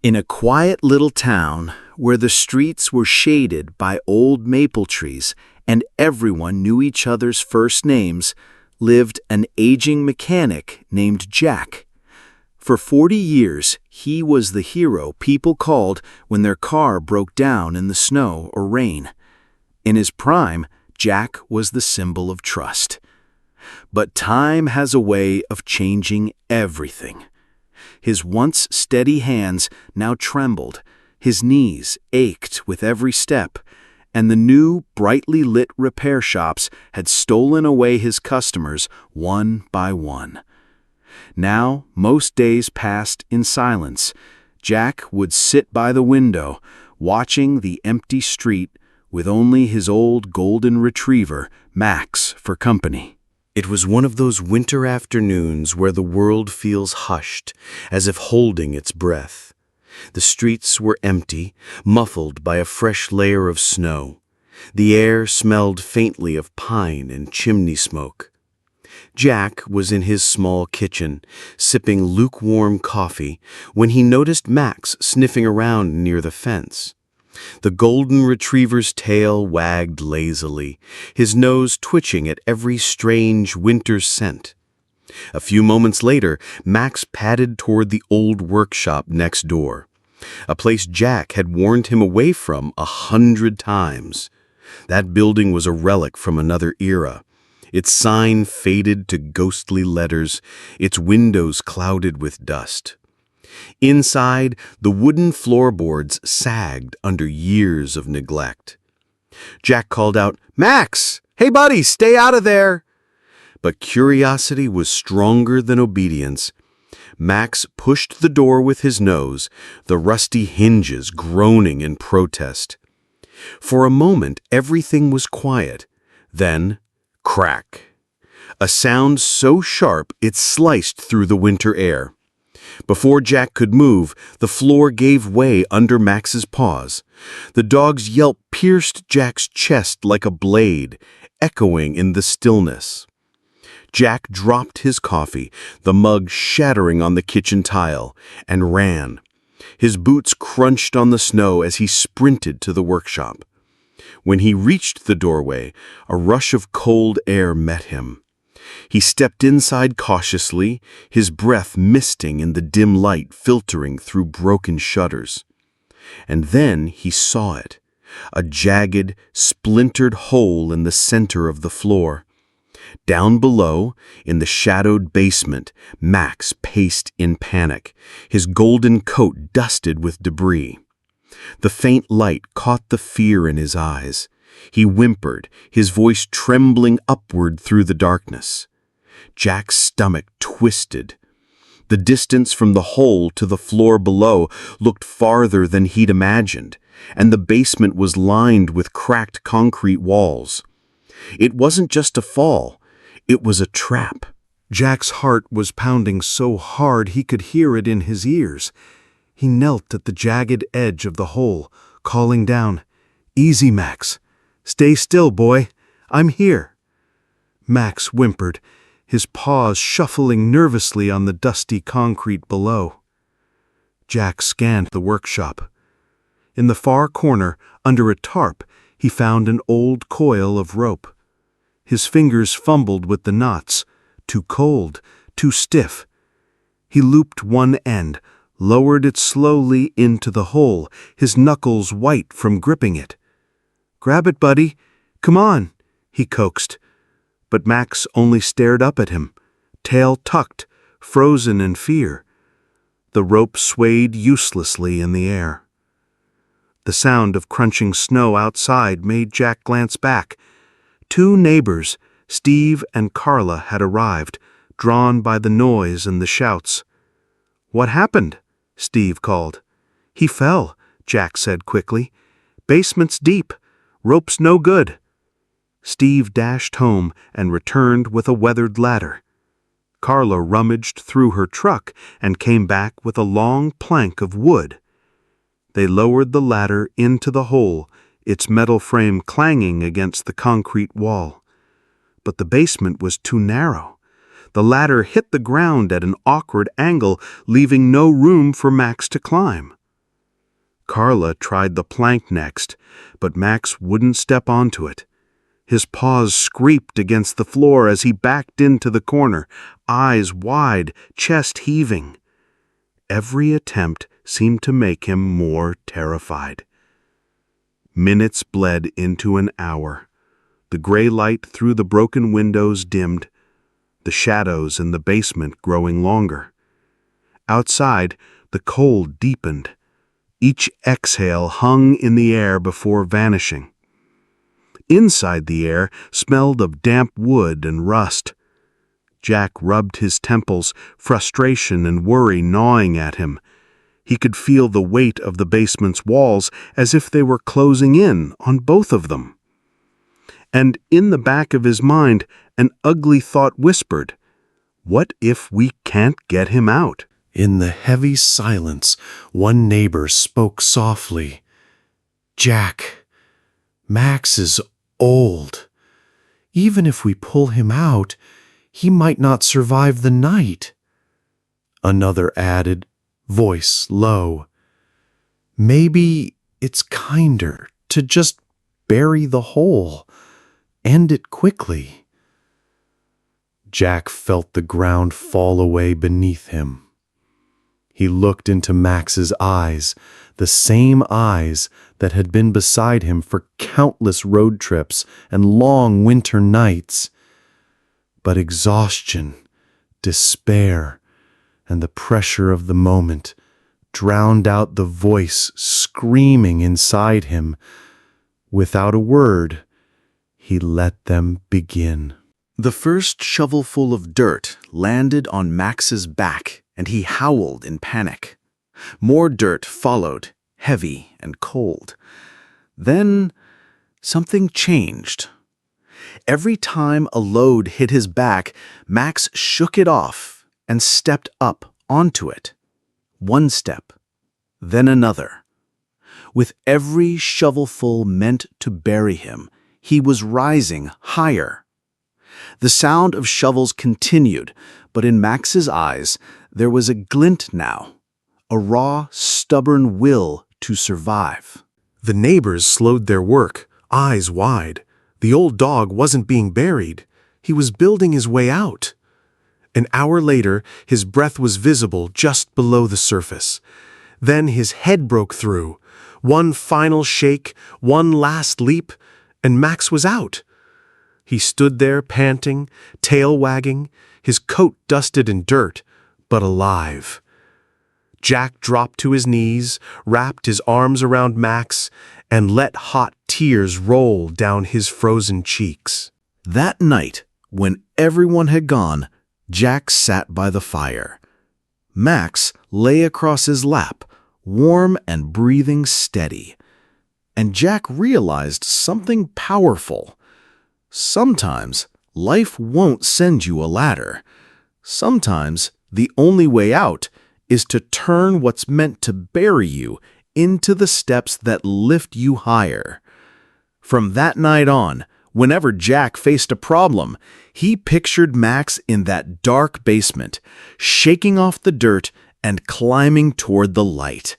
In a quiet little town where the streets were shaded by old maple trees and everyone knew each other's first names, lived an aging mechanic named Jack. For 40 years, he was the hero people called when their car broke down in the snow or rain. In his prime, Jack was the symbol of trust. But time has a way of changing everything. His once steady hands now trembled, his knees ached with every step, and the new, brightly lit repair shops had stolen away his customers one by one. Now, most days passed in silence. Jack would sit by the window, watching the empty street with only his old golden retriever, Max, for company. It was one of those winter afternoons where the world feels hushed, as if holding its breath. The streets were empty, muffled by a fresh layer of snow. The air smelled faintly of pine and chimney smoke. Jack was in his small kitchen, sipping lukewarm coffee, when he noticed Max sniffing around near the fence. The golden retriever's tail wagged lazily, his nose twitching at every strange winter scent. A few moments later, Max padded toward the old workshop next door, a place Jack had warned him away from 100 times. That building was a relic from another era. Its sign faded to ghostly letters, its windows clouded with dust. Inside, the wooden floorboards sagged under years of neglect. Jack called out, "Max! Hey, buddy, stay out of there!" But curiosity was stronger than obedience. Max pushed the door with his nose, the rusty hinges groaning in protest. For a moment, everything was quiet. Then, crack. A sound so sharp it sliced through the winter air. Before Jack could move, the floor gave way under Max's paws. The dog's yelp pierced Jack's chest like a blade, echoing in the stillness. Jack dropped his coffee, the mug shattering on the kitchen tile, and ran. His boots crunched on the snow as he sprinted to the workshop. When he reached the doorway, a rush of cold air met him. He stepped inside cautiously, his breath misting in the dim light filtering through broken shutters. And then he saw it, a jagged, splintered hole in the center of the floor. Down below, in the shadowed basement, Max paced in panic, his golden coat dusted with debris. The faint light caught the fear in his eyes. He whimpered, his voice trembling upward through the darkness. Jack's stomach twisted. The distance from the hole to the floor below looked farther than he'd imagined, and the basement was lined with cracked concrete walls. It wasn't just a fall, it was a trap. Jack's heart was pounding so hard he could hear it in his ears. He knelt at the jagged edge of the hole, calling down, "Easy, Max. Stay still, boy. I'm here." Max whimpered, his paws shuffling nervously on the dusty concrete below. Jack scanned the workshop. In the far corner, under a tarp, he found an old coil of rope. His fingers fumbled with the knots, too cold, too stiff. He looped one end, lowered it slowly into the hole, his knuckles white from gripping it. "Grab it, buddy. Come on," he coaxed. But Max only stared up at him, tail tucked, frozen in fear. The rope swayed uselessly in the air. The sound of crunching snow outside made Jack glance back. 2 neighbors, Steve and Carla, had arrived, drawn by the noise and the shouts. "What happened?" Steve called. "He fell," Jack said quickly. "Basement's deep. Rope's no good." Steve dashed home and returned with a weathered ladder. Carla rummaged through her truck and came back with a long plank of wood. They lowered the ladder into the hole, its metal frame clanging against the concrete wall. But the basement was too narrow. The ladder hit the ground at an awkward angle, leaving no room for Max to climb. Carla tried the plank next, but Max wouldn't step onto it. His paws scraped against the floor as he backed into the corner, eyes wide, chest heaving. Every attempt seemed to make him more terrified. Minutes bled into an hour. The gray light through the broken windows dimmed, the shadows in the basement growing longer. Outside, the cold deepened. Each exhale hung in the air before vanishing. Inside, the air smelled of damp wood and rust. Jack rubbed his temples, frustration and worry gnawing at him. He could feel the weight of the basement's walls as if they were closing in on both of them. And in the back of his mind, an ugly thought whispered, "What if we can't get him out?" In the heavy silence, one neighbor spoke softly. "Jack, Max is old. Even if we pull him out, he might not survive the night." Another added, voice low, "Maybe it's kinder to just bury the hole, end it quickly." Jack felt the ground fall away beneath him. He looked into Max's eyes, the same eyes that had been beside him for countless road trips and long winter nights. But exhaustion, despair, and the pressure of the moment drowned out the voice screaming inside him. Without a word, he let them begin. The first shovelful of dirt landed on Max's back, and he howled in panic. More dirt followed, heavy and cold. Then something changed. Every time a load hit his back, Max shook it off and stepped up onto it. One step, then another. With every shovelful meant to bury him, he was rising higher. The sound of shovels continued, but in Max's eyes there was a glint now, a raw, stubborn will to survive. The neighbors slowed their work, eyes wide. The old dog wasn't being buried. He was building his way out. An hour later, his breath was visible just below the surface. Then his head broke through. One final shake, one last leap, and Max was out. He stood there panting, tail wagging, his coat dusted in dirt, but alive. Jack dropped to his knees, wrapped his arms around Max, and let hot tears roll down his frozen cheeks. That night, when everyone had gone, Jack sat by the fire. Max lay across his lap, warm and breathing steady. And Jack realized something powerful. Sometimes life won't send you a ladder. Sometimes the only way out is to turn what's meant to bury you into the steps that lift you higher. From that night on, whenever Jack faced a problem, he pictured Max in that dark basement, shaking off the dirt and climbing toward the light.